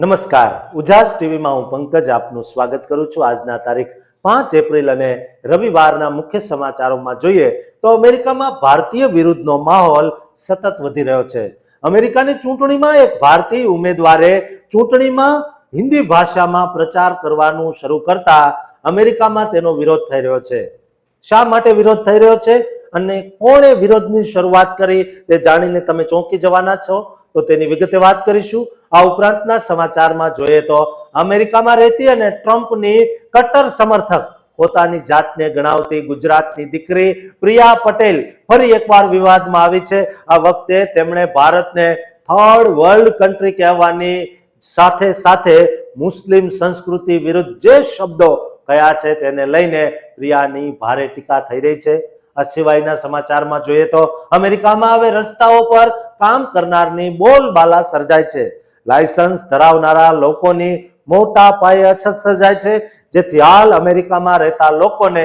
નમસ્કાર, ઉજાસ ટીવીમાં હું પંકજ આપનું સ્વાગત કરું છું. આજના તારીખ 5 એપ્રિલ અને રવિવારના મુખ્ય સમાચારોમાં જોઈએ તો અમેરિકામાં ભારતીય વિરુદ્ધનો માહોલ સતત વધી રહ્યો છે. અમેરિકાની ચૂંટણીમાં એક ભારતીય ઉમેદવારે ચૂંટણીમાં હિન્દી ભાષામાં પ્રચાર કરવાનું શરૂ કરતા અમેરિકામાં તેનો વિરોધ થઈ રહ્યો છે. શા માટે વિરોધ થઈ રહ્યો છે અને કોણે વિરોધની શરૂઆત કરી તે જાણીને તમે ચોંકી જવાના છો, તો તેની વિગતે વાત કરીશું. આ ઉપરાંતના સમાચારમાં જોઈએ તો અમેરિકામાં રહેતી અને ટ્રમ્પની કટ્ટર સમર્થક પોતાની જાતને ગણાવતી ગુજરાતની દીકરી પ્રિયા પટેલ ફરી એકવાર વિવાદમાં આવી છે. આ વખતે તેમણે ભારતને થર્ડ વર્લ્ડ કન્ટ્રી કહેવાની સાથે સાથે મુસ્લિમ સંસ્કૃતિ વિરુદ્ધ જે શબ્દો કયા છે તેને લઈને પ્રિયાની ભારે ટીકા થઈ રહી છે. આ સિવાયના સમાચારમાં જોઈએ તો અમેરિકામાં હવે રસ્તાઓ પર કામ કરનારની બોલબાલા સર્જાય છે. લાયસન્સ ધરાવનારા લોકોની મોટા પાયે અછત સર્જાય છે, જેથી હાલ અમેરિકામાં રહેતા લોકોને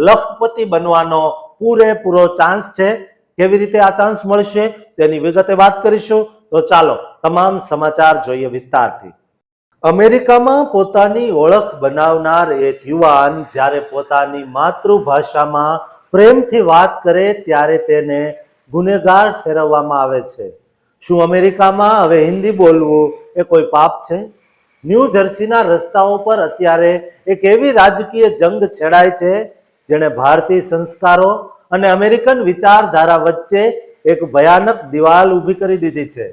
લખપતિ બનવાનો પૂરેપૂરો ચાન્સ છે. કેવી રીતે આ ચાન્સ મળશે તેની વિગતે વાત કરીશું. તો ચાલો તમામ સમાચાર જોઈએ વિસ્તારથી. અમેરિકામાં પોતાની ઓળખ બનાવનાર એક યુવાન જ્યારે પોતાની માતૃભાષામાં પ્રેમથી વાત કરે ત્યારે તેને ગુનેગાર ઠેરવવામાં આવે છે. શું અમેરિકામાં હવે હિન્દી બોલવું એ કોઈ પાપ છે? ન્યૂ જર્સીના રસ્તાઓ પર અત્યારે એક એવી રાજકીય જંગ છેડાય છે જેણે ભારતીય સંસ્કારો અને અમેરિકન વિચારધારા વચ્ચે એક ભયાનક દિવાલ ઊભી કરી દીધી છે.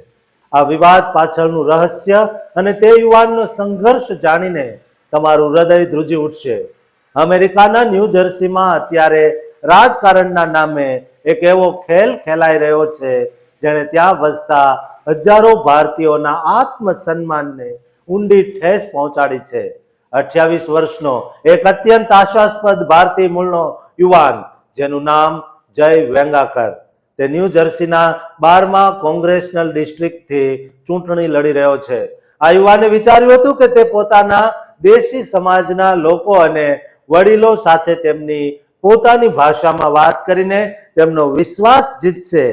આ વિવાદ પાછળનું રહસ્ય અને તે યુવાનનો સંઘર્ષ જાણીને તમારું હૃદય ધ્રુજી ઉઠશે. અમેરિકાના ન્યૂ જર્સીમાં અત્યારે રાજકારણના નામે એક એવો ખેલ ખેલાઈ રહ્યો છે જેણે ત્યાં વસતા હજારો ભારતીયોના આત્મસન્માનને ઊંડી ઠેસ પહોંચાડી છે. 28 વર્ષનો એક અત્યંત આશાસ્પદ ભારતીય મૂળનો યુવાન જેનું નામ જય વેંગાકર, તે ન્યૂ જર્સીના 12મા કોંગ્રેશનલ ડિસ્ટ્રિક્ટથી ચૂંટણી લડી રહ્યો છે. આ યુવાને વિચાર્યું હતું કે તે પોતાના દેશી સમાજના લોકો અને વડીલો સાથે તેમની પોતાની ભાષામાં વાત કરીને તેમનો વિશ્વાસ જીતશે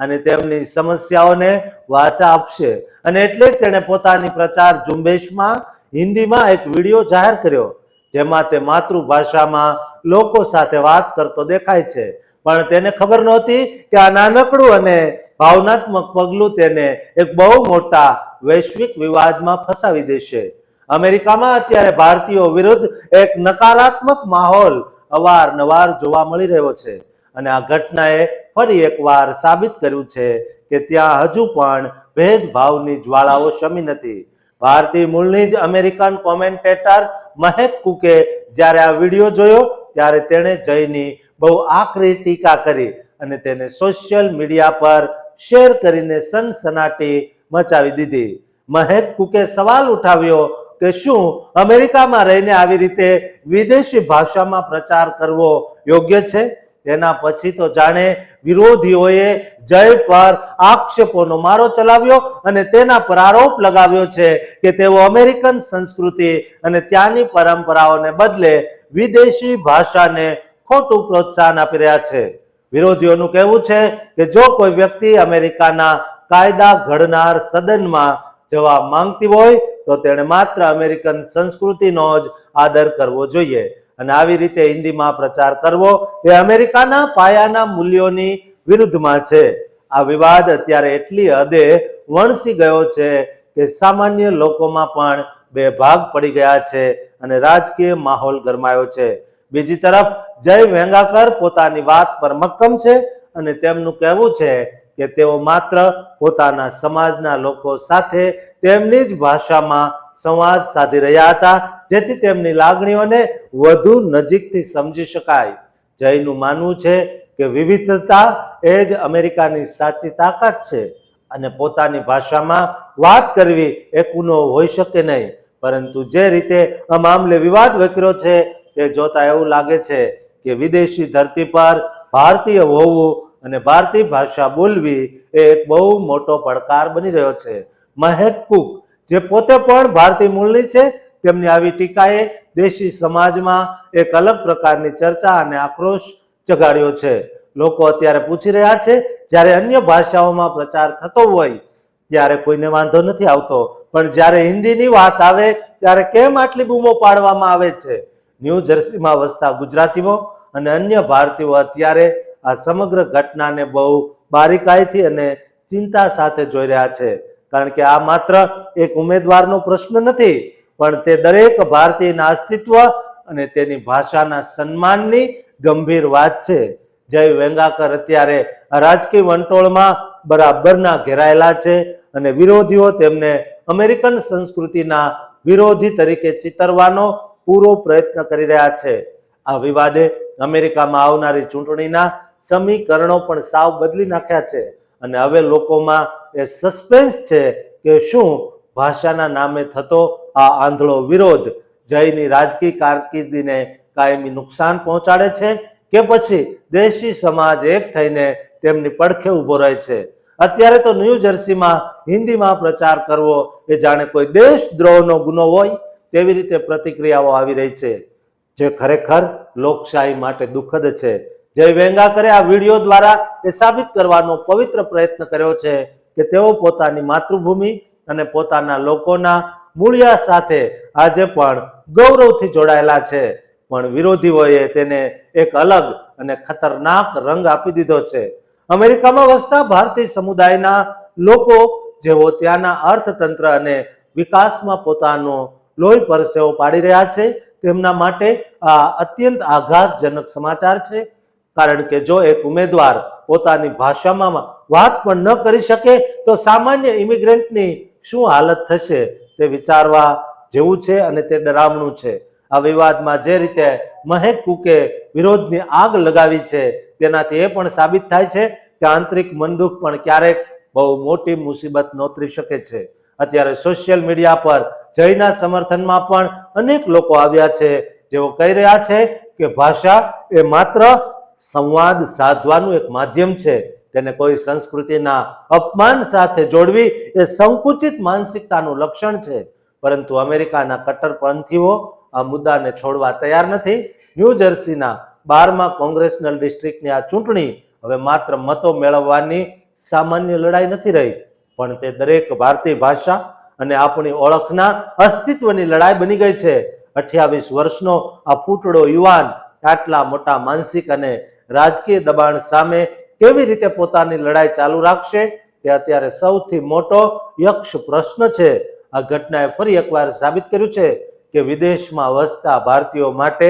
અને તેમની સમસ્યાઓને વાચા આપશે. અને એટલે જ તેણે પોતાની પ્રચાર ઝુંબેશમાં હિન્દીમાં એક વિડીયો જાહેર કર્યો જેમાં તે માતૃભાષામાં લોકો સાથે વાત કરતો દેખાય છે. પણ તેને ખબર નહોતી કે આ નાનકડું અને ભાવનાત્મક પગલું તેને એક બહુ મોટા વૈશ્વિક વિવાદમાં ફસાવી દેશે. અમેરિકામાં અત્યારે ભારતીયો વિરુદ્ધ એક નકારાત્મક માહોલ અવારનવાર જોવા મળી રહ્યો છે અને આ ઘટનાએ ફરી એકવાર સાબિત કર્યું છે કે ત્યાં હજુ પણ ભેદભાવની જ્વાળાઓ શમી નથી. ભારતીય મૂળની જ અમેરિકન કોમેન્ટેટર મહેક કુકે જ્યારે આ વિડીયો જોયો ત્યારે તેણે જયની બહુ આકરી ટીકા કરી અને તેને સોશિયલ મીડિયા પર શેર કરીને સનસનાટી મચાવી દીધી. મહેક કુકે સવાલ ઉઠાવ્યો કે શું અમેરિકામાં રહીને આવી રીતે વિદેશી ભાષામાં પ્રચાર કરવો યોગ્ય છે? તેના પછી તો જાણે વિરોધીઓએ જય પર આક્ષેપોનો મારો ચલાવ્યો અને તેના પર આરોપ લગાવ્યો છે કે તેઓ અમેરિકન સંસ્કૃતિ અને ત્યાંની પરંપરાઓને બદલે વિદેશી ભાષાને ખોટું પ્રોત્સાહન આપી રહ્યા છે. વિરોધીઓનું કહેવું છે કે જો કોઈ વ્યક્તિ અમેરિકાના કાયદા ઘડનાર સદનમાં જવા માંગતી હોય તો તેણે માત્ર અમેરિકન સંસ્કૃતિનો જ આદર કરવો જોઈએ અને આવી રીતે હિન્દીમાં પ્રચાર કરવો એ અમેરિકાના પાયાના મૂલ્યોની વિરુદ્ધમાં છે. આ વિવાદ અત્યારે એટલી હદે વણસી ગયો છે કે સામાન્ય લોકોમાં પણ બે ભાગ પડી ગયા છે અને રાજકીય માહોલ ગરમાયો છે. બીજી તરફ જય વેંગાકર પોતાની વાત પર મક્કમ છે અને તેમનું કહેવું છે કે તેઓ માત્ર પોતાના સમાજના લોકો સાથે તેમની જ ભાષામાં સંવાદ સાધી રહ્યા હતા જેથી તેમની લાગણીઓને વધુ નજીકથી સમજી શકાય. જયનું માનવું છે કે વિવિધતા એ જ અમેરિકાની સાચી તાકાત છે અને પોતાની ભાષામાં વાત કરવી એ ગુનો હોઈ શકે નહીં. પરંતુ જે રીતે આ મામલે વિવાદ વકર્યો છે તે જોતા એવું લાગે છે કે વિદેશી ધરતી પર ભારતીય હોવું અને ભારતીય ભાષા બોલવી એ એક બહુ મોટો પડકાર બની રહ્યો છે. મહેક કુક જે પોતે પણ ભારતીય મૂળની છે તેમની આવી ટીકાએ દેશી સમાજમાં એક અલગ પ્રકારની ચર્ચા અને આક્રોશ જગાડ્યો છે. લોકો અત્યારે પૂછી રહ્યા છે જ્યારે અન્ય ભાષાઓમાં પ્રચાર થતો હોય ત્યારે કોઈને વાંધો નથી આવતો, પણ જ્યારે હિન્દીની વાત આવે ત્યારે કેમ આટલી બૂમો પાડવામાં આવે છે? ન્યૂ જર્સીમાં વસતા ગુજરાતીઓ અને અન્ય ભારતીયો અત્યારે આ સમગ્ર ઘટનાને બહુ બારીકાઈથી અને ચિંતા સાથે જોઈ રહ્યા છે, કારણ કે આ માત્ર એક ઉમેદવારનો પ્રશ્ન નથી, પણ તે દરેક ભારતીયના અસ્તિત્વ અને તેની ભાષાના સન્માનની ગંભીર વાત છે. જય વેંગાકર અત્યારે આ રાજકીય વંટોળમાં બરાબરના ઘેરાયેલા છે અને વિરોધીઓ તેમને અમેરિકન સંસ્કૃતિના વિરોધી તરીકે ચિતરવાનો પૂરો પ્રયત્ન કરી રહ્યા છે. આ વિવાદે અમેરિકામાં આવનારી ચૂંટણીના સમીકરણો પણ સાવ બદલી નાખ્યા છે અને હવે લોકોમાં એ સસ્પેન્સ છે કે શું ભાષાના નામે થતો આ આંધળો વિરોધ જયની રાજકીય કારકિર્દીને કાયમી નુકસાન પહોંચાડે છે કે પછી દેશી સમાજ એક થઈને તેમની પડખે ઊભો રહે છે. અત્યારે તો ન્યૂ જર્સીમાં હિન્દીમાં પ્રચાર કરવો એ જાણે કોઈ દેશદ્રોહનો ગુનો હોય તેવી રીતે પ્રતિક્રિયાઓ આવી રહી છે, જે ખરેખર લોકશાહી માટે દુઃખદ છે. જય વેંગાકરે આ વિડીયો દ્વારા એ સાબિત કરવાનો પવિત્ર પ્રયત્ન કર્યો છે કે તેઓ પોતાની માતૃભૂમિ અને પોતાના લોકોના મૂળિયા સાથે આજે પણ ગૌરવથી જોડાયેલા છે, પણ વિરોધીઓએ તેને એક અલગ અને ખતરનાક રંગ આપી દીધો છે. અમેરિકામાં વસતા ભારતીય સમુદાયના લોકો જેઓ ત્યાંના અર્થતંત્ર અને વિકાસમાં પોતાનો લોહી પરસેવો પાડી રહ્યા છે, તેમના માટે આ અત્યંત આઘાતજનક સમાચાર છે, કારણ કે જો એક ઉમેદવાર પોતાની ભાષામાં વાત પણ ન કરી શકે તો સામાન્ય ઇમિગ્રન્ટની શું હાલત થશે તે વિચારવા જેવું છે અને તે ડરામણું છે. આ વિવાદમાં જે રીતે મહેક કુકે વિરોધની આગ લગાવી છે તેનાથી એ પણ સાબિત થાય છે કે આંતરિક મનદુખ પણ ક્યારેક બહુ મોટી મુસીબત નોતરી શકે છે. અત્યારે સોશિયલ મીડિયા પર જયના સમર્થનમાં પણ અનેક લોકો આવ્યા છે, જેઓ કહી રહ્યા છે કે ભાષા એ માત્ર સંવાદ સાધવાનું એક માધ્યમ છે, તેને કોઈ સંસ્કૃતિના અપમાન સાથે જોડવી એ સંકુચિત માનસિકતાનું લક્ષણ છે. પરંતુ અમેરિકાના કટ્ટરપંથીઓ આ મુદ્દાને છોડવા તૈયાર નથી. ન્યૂ જર્સીના 12મા કોંગ્રેશનલ ડિસ્ટ્રિક્ટની આ ચૂંટણી હવે માત્ર મતો મેળવવાની સામાન્ય લડાઈ નથી રહી, પણ તે દરેક ભારતીય ભાષા અને આપણી ઓળખના અસ્તિત્વની લડાઈ બની ગઈ છે. 28 વર્ષનો આ ફૂટડો યુવાન આટલા મોટા માનસિક અને રાજકીય દબાણ સામે કેવી રીતે પોતાની લડાઈ ચાલુ રાખશે તે અત્યારે સૌથી મોટો યક્ષ પ્રશ્ન છે. આ ઘટનાએ ફરી એકવાર સાબિત કર્યું છે કે વિદેશમાં વસતા ભારતીયો માટે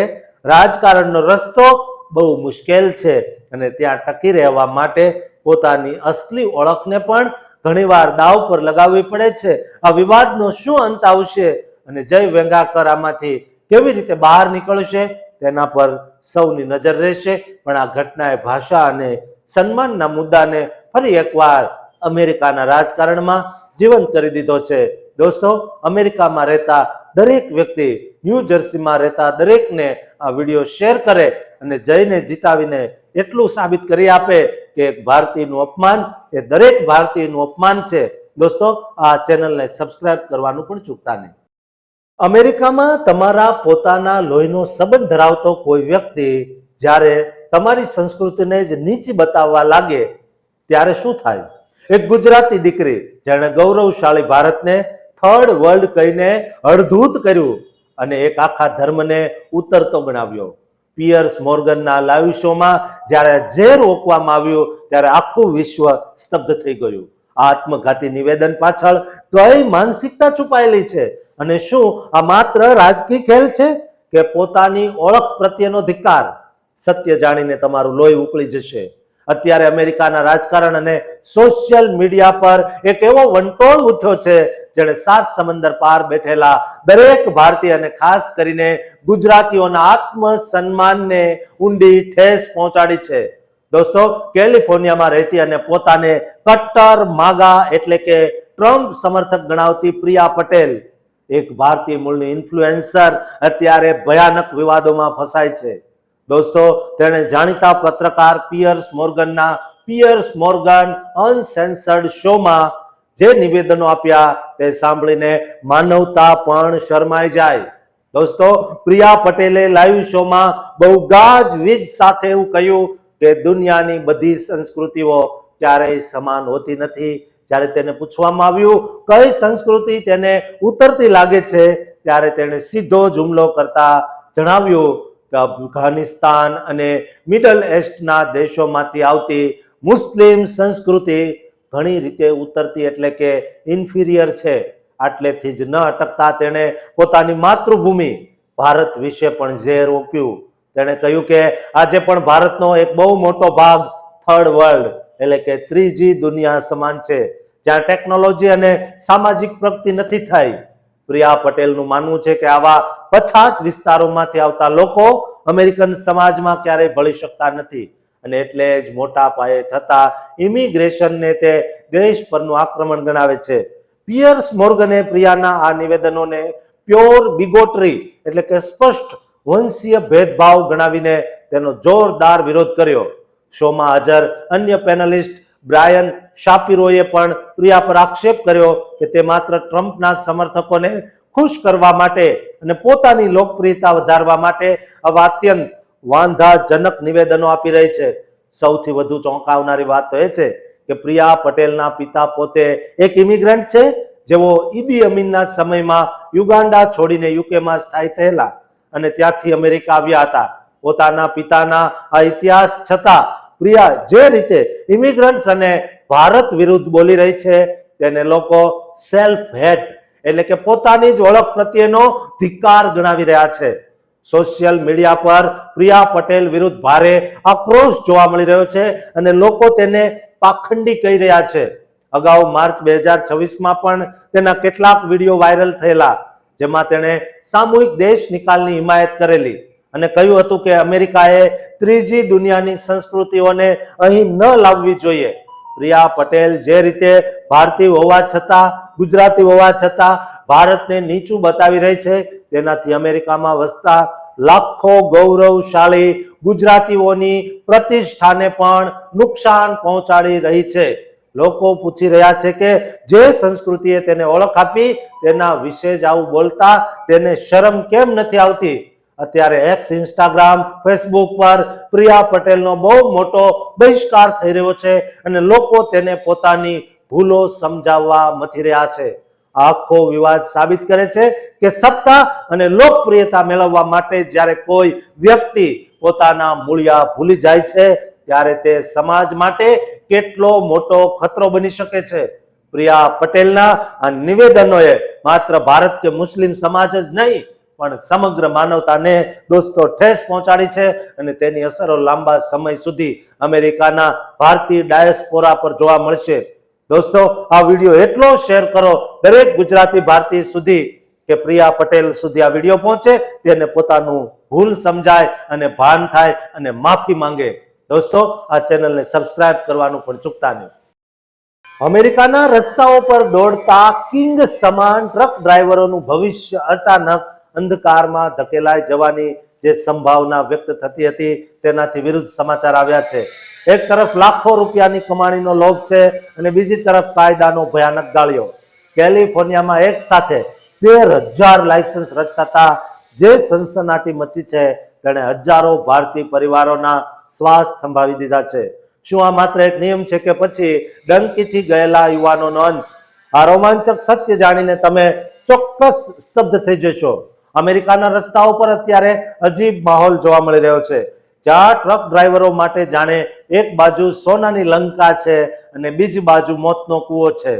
રાજકારણનો રસ્તો બહુ મુશ્કેલ છે અને ત્યાં ટકી રહેવા માટે પોતાની અસલી ઓળખને પણ ઘણીવાર દાવ પર લગાવવી પડે છે. આ વિવાદનો શું અંત આવશે અને જય વેંગાકર આમાંથી કેવી રીતે બહાર નીકળશે તેના પર સૌની નજર રહેશે. પણ આ ઘટનાએ ભાષા અને સન્માનના મુદ્દાને ફરી એકવાર અમેરિકાના રાજકારણમાં જીવંત કરી દીધો છે. દોસ્તો, અમેરિકામાં રહેતા દરેક વ્યક્તિ, ન્યૂ જર્સીમાં રહેતા દરેકને આ વિડીયો શેર કરે અને જયને જીતાવીને એટલું સાબિત કરી આપે કે એક ભારતીયનું અપમાન એ દરેક ભારતીયનું અપમાન છે. દોસ્તો, આ ચેનલને સબસ્ક્રાઇબ કરવાનું પણ ચૂકતા નહીં. અમેરિકામાં તમારા પોતાના લોહીનો સંબંધ ધરાવતો કોઈ વ્યક્તિ જ્યારે તમારી સંસ્કૃતિને જ નીચી બતાવવા લાગે ત્યારે શું થાય? એક ગુજરાતી દીકરી જેણે ગૌરવશાળી ભારતને થર્ડ વર્લ્ડ કહીને અડધૂત કર્યું અને એક આખા ધર્મને ઉતરતો ગણાવ્યો. પિયર્સ મોર્ગનના લાઈવ શોમાં જ્યારે ઝેર ઓકવામાં આવ્યું ત્યારે આખું વિશ્વ સ્તબ્ધ થઈ ગયું. આત્મઘાતી નિવેદન પાછળ કઈ માનસિકતા છુપાયેલી છે અને શું આ માત્ર રાજકીય ખેલ છે કે પોતાની ઓળખ પ્રત્યેનો ધિક્કાર? સત્ય જાણીને તમારું લોહી ઉકળી જશે. અત્યારે અમેરિકાના રાજકારણ અને સોશિયલ મીડિયા પર એક એવો વંટોળ ઉઠ્યો છે જેણે 7 સમંદર પાર બેઠેલા દરેક ભારતીય અને ખાસ કરીને ગુજરાતીઓના આત્મસન્માનને ઊંડી ઠેસ પહોંચાડી છે. દોસ્તો, કેલિફોર્નિયામાં રહેતી અને પોતાને કટ્ટર માગા એટલે કે ટ્રમ્પ સમર્થક ગણાવતી પ્રિયા પટેલ, એક ભારતીય મૂળની ઇન્ફ્લુએન્સર, અત્યારે ભયાનક વિવાદોમાં ફસાય છે. દોસ્તો, તેણે જાણીતા પત્રકાર પિયર્સ મોર્ગનના પિયર્સ મોર્ગન અનસેન્સર્ડ શોમાં જે નિવેદનો આપ્યા તે સાંભળીને માનવતા પણ શરમાઈ જાય. દોસ્તો, પ્રિયા પટેલે લાઈવ શોમાં બહુ ગાજવીજ સાથે એવું કહ્યું કે દુનિયાની બધી સંસ્કૃતિઓ ક્યારેય સમાન હોતી નથી. જ્યારે તેને પૂછવામાં આવ્યું કઈ સંસ્કૃતિ તેને ઉતરતી લાગે છે, ત્યારે તેણે સીધો જ હુમલો કરતા જણાવ્યું કે અફઘાનિસ્તાન અને મિડલ એસ્ટના દેશોમાંથી આવતી મુસ્લિમ સંસ્કૃતિ ઘણી રીતે ઉતરતી એટલે કે ઇન્ફિરિયર છે. આટલેથી જ ન અટકતા તેણે પોતાની માતૃભૂમિ ભારત વિશે પણ ઝેર ઓક્યું. તેણે કહ્યું કે આજે પણ ભારતનો એક બહુ મોટો ભાગ થર્ડ વર્લ્ડ એટલે કે ત્રીજી દુનિયા સમાન છે, જ્યાં ટેકનોલોજી અને સામાજિક પ્રગતિ નથી થઈ. પ્રિયા પટેલનું માનવું છે કે આવા પછાત વિસ્તારોમાંથી આવતા લોકો અમેરિકન સમાજમાં ક્યારેય ભળી શકતા નથી અને એટલે જ મોટા પાયે થતા ઇમિગ્રેશનને તે દેશ પરનું આક્રમણ ગણાવે છે. પિયર્સ મોર્ગને પ્રિયાના આ નિવેદનોને પ્યોર બિગોટરી એટલે કે સ્પષ્ટ વંશીય ભેદભાવ ગણાવીને તેનો જોરદાર વિરોધ કર્યો. શોમાં હાજર અન્ય પેનલિસ્ટ બ્રાયન શાપિરોએ પણ પ્રિયા પર આક્ષેપ કર્યો કે તે માત્ર ટ્રમ્પના સમર્થકોને ખુશ કરવા માટે અને પોતાની લોકપ્રિયતા વધારવા માટે આવા અત્યંત વાંધાજનક નિવેદનો આપી રહી છે. સૌથી વધુ ચોંકાવનારી વાત તો એ છે કે પ્રિયા પટેલના પિતા પોતે એક ઇમિગ્રન્ટ છે, જેઓ ઈદી અમીનના સમયમાં યુગાન્ડા છોડીને યુકેમાં સ્થાયી થયેલા અને ત્યાંથી અમેરિકા આવ્યા હતા. પોતાના પિતાના આ ઇતિહાસ છતાં પ્રિયા જે રીતે ઇમિગ્રન્ટ્સ અને ભારત વિરુદ્ધ બોલી રહી છે તેને લોકો સેલ્ફ હેટ એટલે કે પોતાની જ ઓળખ પ્રત્યેનો ધિક્કાર ગણાવી રહ્યા છે. સોશિયલ મીડિયા પર પ્રિયા પટેલ વિરુદ્ધ ભારે આક્રોશ જોવા મળી રહ્યો છે અને લોકો તેને પાખંડી કહી રહ્યા છે. અગાઉ માર્ચ 2026માં પણ તેના કેટલાક વિડીયો વાયરલ થયેલા, જેમાં તેણે સામૂહિક દેશ નિકાલની હિમાયત કરેલી અને કહ્યું હતું કે અમેરિકાએ ત્રીજી દુનિયાની સંસ્કૃતિઓને અહીં ન લાવવી જોઈએ. પ્રિયા પટેલ જે રીતે ભારતીય હોવા છતાં ગુજરાતી હોવા છતાં ભારતને નીચું બતાવી રહી છે, તેનાથી અમેરિકામાં વસતા લાખો ગૌરવશાળી ગુજરાતીઓની પ્રતિષ્ઠાને પણ નુકસાન પહોંચાડી રહી છે. લોકો પૂછી રહ્યા છે કે જે સંસ્કૃતિએ તેને ઓળખ આપી તેના વિશે જ આવું બોલતા તેને શરમ કેમ નથી આવતી. અત્યારે એક્સ, ઇન્સ્ટાગ્રામ, ફેસબુક પર પ્રિયા પટેલનો બહુ મોટો બહિષ્કાર થઈ રહ્યો છે અને લોકો તેને પોતાની ભૂલો સમજાવવા મથી રહ્યા છે. આખો વિવાદ સાબિત કરે છે કે સત્તા અને લોકપ્રિયતા મેળવવા માટે જ્યારે કોઈ વ્યક્તિ પોતાના મૂળિયા ભૂલી જાય છે ત્યારે તે સમાજ માટે કેટલો મોટો ખતરો બની શકે છે. પ્રિયા પટેલના આ નિવેદનોએ માત્ર ભારત કે મુસ્લિમ સમાજ જ નહીં પણ સમગ્ર માનવતાને દોસ્તો ઠેસ પહોંચાડી છે અને તેની અસરો લાંબા સમય સુધી અમેરિકાના ભારતીય ડાયસ્પોરા પર જોવા મળશે. દોસ્તો, આ વિડીયો એટલો શેર કરો દરેક ગુજરાતી ભારતીય સુધી કે પ્રિયા પટેલ સુધી આ વિડીયો પહોંચે, તેને પોતાનું ભૂલ સમજાય અને ભાન થાય અને માફી માંગે. દોસ્તો, આ ચેનલને સબસ્ક્રાઇબ કરવાનું પણ ચૂકતા નહીં. અમેરિકાના રસ્તાઓ પર દોડતા કિંગ સમાન ટ્રક ડ્રાઈવરોનું ભવિષ્ય અચાનક અંધકારમાં ધકેલાઈ જવાની જે સંભાવના વ્યક્ત થતી હતી તેનાથી વિરુદ્ધ સમાચાર આવ્યા છે. એક તરફ લાખો રૂપિયાની કમાણીનો લોભ છે અને બીજી તરફ કાયદાનો ભયાનક ગાળ્યો. કેલિફોર્નિયામાં એક સાથે 13,000 લાયસન્સ રદ થતા જે સનસનાટી મચી છે તેણે હજારો ભારતીય પરિવારોના શ્વાસ થંભાવી દીધા છે. શું આ માત્ર એક નિયમ છે કે પછી ડંકીથી ગયેલા યુવાનોનો અંત? આ રોમાંચક સત્ય જાણીને તમે ચોક્કસ સ્તબ્ધ થઈ જશો. અમેરિકાના રસ્તાઓ પર અત્યારે અજીબ માહોલ જોવા મળી રહ્યો છે, જ્યાં ટ્રક ડ્રાઈવરો માટે જાણે એક બાજુ સોનાની લંકા છે અને બીજી બાજુ મોતનો કૂવો છે.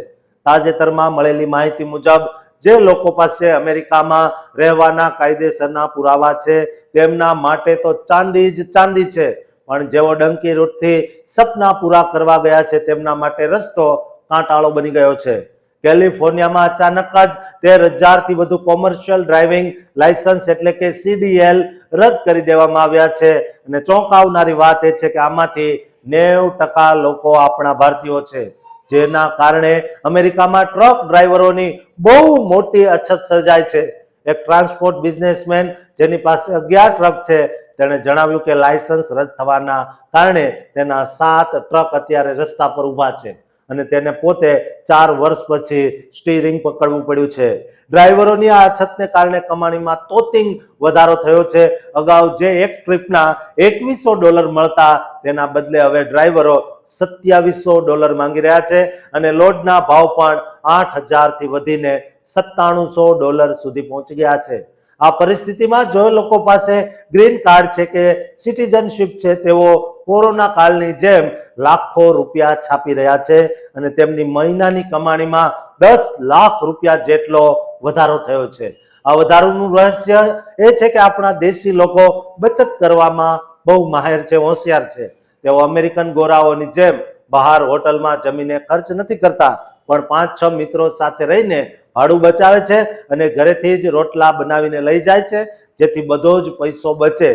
તાજેતરમાં મળેલી માહિતી મુજબ જે લોકો પાસે અમેરિકામાં રહેવાના કાયદેસરના પુરાવા છે તેમના માટે તો ચાંદી જ ચાંદી છે, પણ જેઓ ડંકી રૂટથી સપના પૂરા કરવા ગયા છે તેમના માટે રસ્તો કાંટાળો બની ગયો છે. કેલિફોર્નિયામાં અચાનક જ 13,000થી વધુ કોમર્શિયલ ડ્રાઇવિંગ લાયસન્સ એટલે કે CDL રદ કરી દેવામાં આવ્યા છે અને ચોંકાવનારી વાત એ છે કે આમાંથી 90% લોકો આપણા ભારતીયો છે, જેના કારણે અમેરિકામાં ટ્રક ડ્રાઈવરોની બહુ મોટી અછત સર્જાય છે. એક ટ્રાન્સપોર્ટ બિઝનેસમેન જેની પાસે 11 ટ્રક છે તેણે જણાવ્યું કે લાયસન્સ રદ થવાના કારણે તેના 7 ટ્રક અત્યારે રસ્તા પર ઊભા છે. અને તેને પોતે 4 વર્ષ પછી સ્ટીરિંગ પકડવું પડ્યું છે. ડ્રાઈવરોની આ અછતને કારણે કમાણીમાં તોતિંગ વધારો થયો છે. અગાઉ જે એક ટ્રીપના $2100 મળતા તેના બદલે હવે ડ્રાઈવરો $2700 માંગી રહ્યા છે અને લોડના ભાવ પણ 8000 થી વધીને $9700 સુધી પહોંચી ગયા છે. આ પરિસ્થિતિમાં જો લોકો પાસે ગ્રીન કાર્ડ છે કે સિટીઝનશીપ છે, તેઓ કોરોના કાળની જેમ લાખો રૂપિયા છાપી રહ્યા છે અને તેમની મહિનાની કમાણીમાં 10 લાખ રૂપિયા જેટલો વધારો થયો છે. આ વધારાનું રહસ્ય એ છે કે આપણા દેશી લોકો બચત કરવામાં બહુ માહિર છે, હોશિયાર છે. તેઓ અમેરિકન ગોરાઓની જેમ બહાર હોટલમાં જમીને ખર્ચ નથી કરતા, પણ 5-6 મિત્રો સાથે રહીને ભાડું બચાવે છે અને ઘરેથી જ રોટલા બનાવીને લઈ જાય છે, જેથી બધો જ પૈસો બચે.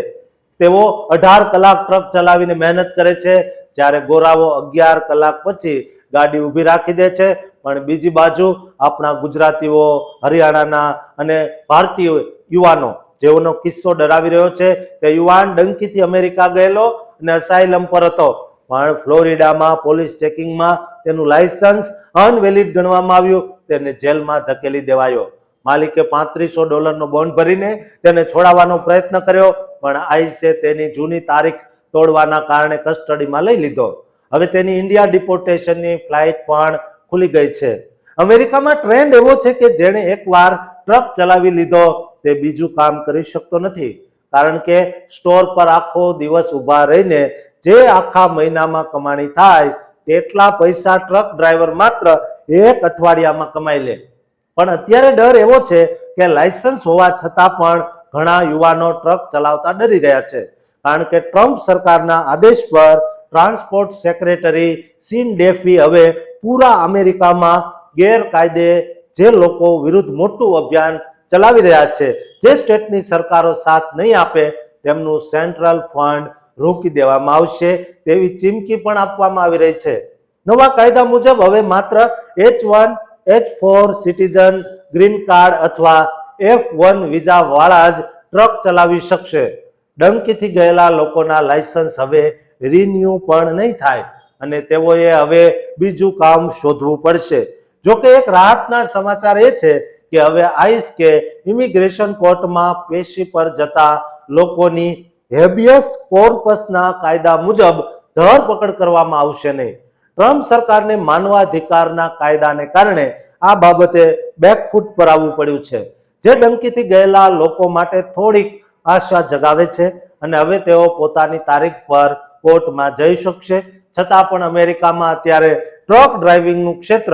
તેઓ 18 કલાક ટ્રક ચલાવીને મહેનત કરે છે, જ્યારે ગોરાઓ 11 કલાક પછી ગાડી ઊભી રાખી દે છે. પણ બીજી બાજુ આપણા ગુજરાતીઓ, હરિયાણાના અને ભારતીય યુવાનો, જેઓનો કિસ્સો ડરાવી રહ્યો છે, તે યુવાન ડંકીથી અમેરિકા ગયેલો અને અસાઇલમ પર હતો, પણ ફ્લોરિડામાં પોલીસ ચેકિંગમાં તેનું લાયસન્સ અનવેલિડ ગણવામાં આવ્યું. તેને જેલમાં ધકેલી દેવાયો. માલિકે $3500 બોન્ડ ભરીને તેને છોડાવવાનો પ્રયત્ન કર્યો, પણ આઈસે તેની જૂની તારીખ તોડવાના કારણે કસ્ટડીમાં લઈ લીધો. હવે તેની ઇન્ડિયા ડિપોર્ટેશનની ફ્લાઇટ પણ ખુલી ગઈ છે. અમેરિકામાં ટ્રેન્ડ એવો છે કે જેણે એકવાર ટ્રક ચલાવી લીધો તે બીજું કામ કરી શકતો નથી, કારણ કે સ્ટોર પર આખો દિવસ ઊભા રહીને જે આખા મહિનામાં કમાણી થાય તેટલા પૈસા ટ્રક ડ્રાઈવર માત્ર 1 અઠવાડિયામાં કમાઈ લે. પણ અત્યારે ડર એવો છે કે લાયસન્સ હોવા છતાં પણ ઘણા યુવાનો ટ્રક ચલાવતા ડરી રહ્યા છે, કારણ કે ટ્રમ્પ સરકારના આદેશ પર ટ્રાન્સપોર્ટ સેક્રેટરી સીન ડેફી હવે પૂરા અમેરિકામાં ગેરકાયદે જે લોકો વિરુદ્ધ મોટું અભિયાન ચલાવી રહ્યા છે. જે સ્ટેટની સરકારો સાથ નહીં આપે તેમનું સેન્ટ્રલ ફંડ રોકી દેવામાં આવશે તેવી ચીમકી પણ આપવામાં આવી રહી છે. નવા કાયદા મુજબ હવે માત્ર H1, H4 citizen, green card અથવા F1 વિઝા વાળા જ ટ્રક ચલાવી શકશે. ડંકીથી ગયેલા લોકોના લાયસન્સ હવે રિન્યુ પણ નહીં થાય અને તેઓએ હવે બીજું કામ શોધવું પડશે. જોકે એક રાહતના સમાચાર એ છે કે હવે આઈસ કે ઇમિગ્રેશન કોર્ટમાં પેશી પર જતા લોકોની હેબિયસ કોર્પસના કાયદા મુજબ ધરપકડ કરવામાં આવશે નહીં. ટ્રમ્પ સરકારને માનવાધિકારના કાયદાને કારણે આ બાબતે બેકફૂટ પર આવવું પડ્યું છે, જે ડંકીથી ગયેલા લોકો માટે થોડીક આશા જગાવે છે અને હવે તેઓ પોતાની તારીખ પર કોર્ટમાં જઈ શકશે. છતાં પણ અમેરિકામાં અત્યારે ટ્રક ડ્રાઇવિંગનું ક્ષેત્ર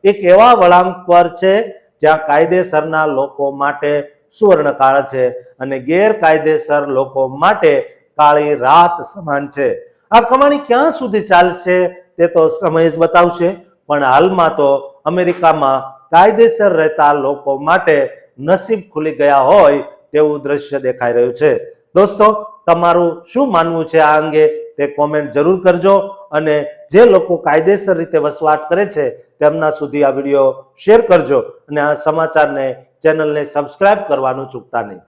એક એવા વળાંક પર છે જ્યાં કાયદેસરના લોકો માટે સુવર્ણકાળ છે અને ગેરકાયદેસર લોકો માટે કાળી રાત સમાન છે. આ કમાણી ક્યાં સુધી ચાલશે તે તો સમય જ બતાવશે, પણ હાલમાં તો અમેરિકામાં કાયદેસર રહેતા લોકો માટે નસીબ ખુલી ગયા હોય તેવું દ્રશ્ય દેખાઈ રહ્યું છે. દોસ્તો, તમારું શું માનવું છે આ અંગે તે કોમેન્ટ જરૂર કરજો અને જે લોકો કાયદેસર રીતે વસવાટ કરે છે તેમના સુધી આ વિડીયો શેર કરજો અને આ સમાચારને ચેનલને સબસ્ક્રાઇબ કરવાનું ચૂકતા નહીં.